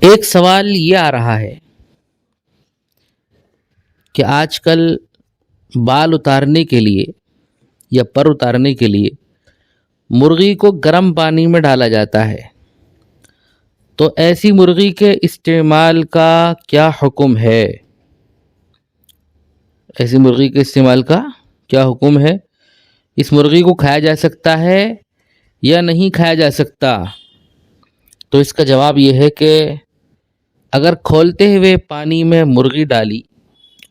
ایک سوال یہ آ رہا ہے کہ آج کل بال اتارنے کے لیے یا پر اتارنے کے لیے مرغی کو گرم پانی میں ڈالا جاتا ہے، تو ایسی مرغی کے استعمال کا کیا حکم ہے؟ ایسی مرغی کے استعمال کا کیا حکم ہے؟ اس مرغی کو کھایا جا سکتا ہے یا نہیں کھایا جا سکتا؟ تو اس کا جواب یہ ہے کہ اگر کھولتے ہوئے پانی میں مرغی ڈالی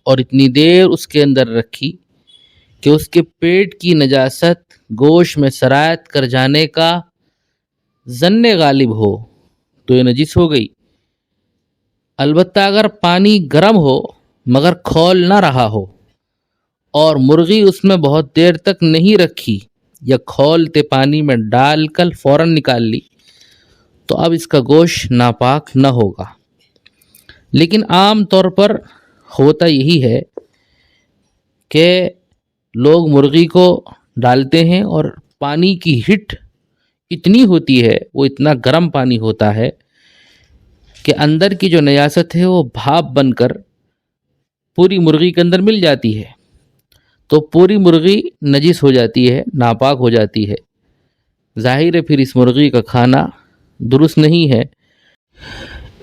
اور اتنی دیر اس کے اندر رکھی کہ اس کے پیٹ کی نجاست گوشت میں سرایت کر جانے کا ظن غالب ہو تو یہ نجس ہو گئی۔ البتہ اگر پانی گرم ہو مگر کھول نہ رہا ہو اور مرغی اس میں بہت دیر تک نہیں رکھی یا کھولتے پانی میں ڈال کر فوراً نکال لی تو اب اس کا گوشت ناپاک نہ ہوگا۔ لیکن عام طور پر ہوتا یہی ہے کہ لوگ مرغی کو ڈالتے ہیں اور پانی کی ہٹ اتنی ہوتی ہے، وہ اتنا گرم پانی ہوتا ہے کہ اندر کی جو نجاست ہے وہ بھاپ بن کر پوری مرغی کے اندر مل جاتی ہے، تو پوری مرغی نجس ہو جاتی ہے، ناپاک ہو جاتی ہے۔ ظاہر ہے پھر اس مرغی کا کھانا درست نہیں ہے۔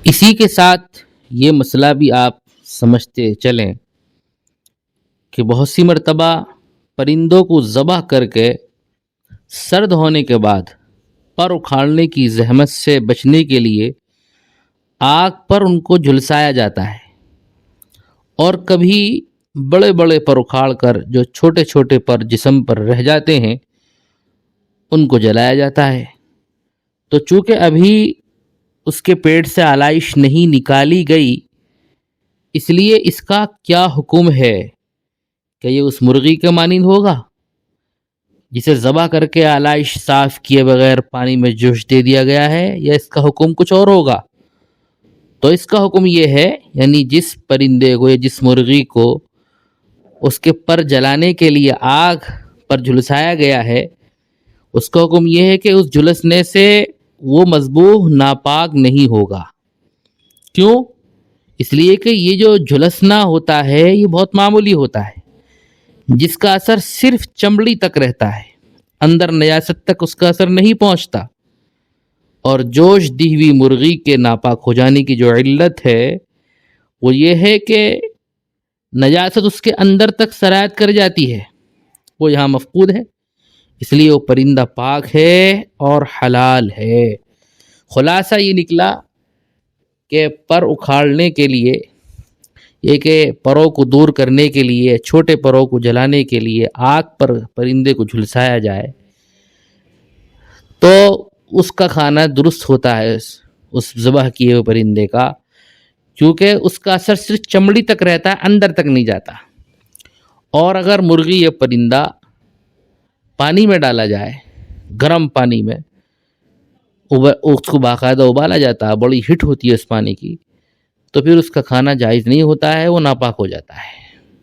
اسی کے ساتھ یہ مسئلہ بھی آپ سمجھتے چلیں کہ بہت سی مرتبہ پرندوں کو ذبح کر کے سرد ہونے کے بعد پر اکھاڑنے کی زحمت سے بچنے کے لیے آگ پر ان کو جھلسایا جاتا ہے، اور کبھی بڑے بڑے پر اکھاڑ کر جو چھوٹے چھوٹے پر جسم پر رہ جاتے ہیں ان کو جلایا جاتا ہے۔ تو چونکہ ابھی اس کے پیٹ سے آلائش نہیں نکالی گئی، اس لیے اس کا کیا حکم ہے؟ کہ یہ اس مرغی کے مانند ہوگا جسے ذبح کر کے آلائش صاف کیے بغیر پانی میں جوش دے دیا گیا ہے، یا اس کا حکم کچھ اور ہوگا؟ تو اس کا حکم یہ ہے، یعنی جس پرندے کو یا جس مرغی کو اس کے پر جلانے کے لیے آگ پر جھلسایا گیا ہے، اس کا حکم یہ ہے کہ اس جھلسنے سے وہ مذبوح ناپاک نہیں ہوگا۔ کیوں؟ اس لیے کہ یہ جو جھلسنا ہوتا ہے یہ بہت معمولی ہوتا ہے، جس کا اثر صرف چمڑی تک رہتا ہے، اندر نجاست تک اس کا اثر نہیں پہنچتا۔ اور جوش دی ہوئی مرغی کے ناپاک ہو جانے کی جو علت ہے وہ یہ ہے کہ نجاست اس کے اندر تک سرایت کر جاتی ہے، وہ یہاں مفقود ہے، اس لیے وہ پرندہ پاک ہے اور حلال ہے۔ خلاصہ یہ نکلا کہ پر اکھاڑنے کے لیے، یہ کہ پروں کو دور کرنے کے لیے، چھوٹے پروں کو جلانے کے لیے آگ پر پرندے کو جھلسایا جائے تو اس کا کھانا درست ہوتا ہے، اس ذبح کیے ہوئے پرندے کا، کیونکہ اس کا اثر صرف چمڑی تک رہتا ہے، اندر تک نہیں جاتا۔ اور اگر مرغی یا پرندہ پانی میں ڈالا جائے، گرم پانی میں، اس کو باقاعدہ ابالا جاتا ہے، بڑی ہٹ ہوتی ہے اس پانی کی، تو پھر اس کا کھانا جائز نہیں ہوتا ہے، وہ ناپاک ہو جاتا ہے۔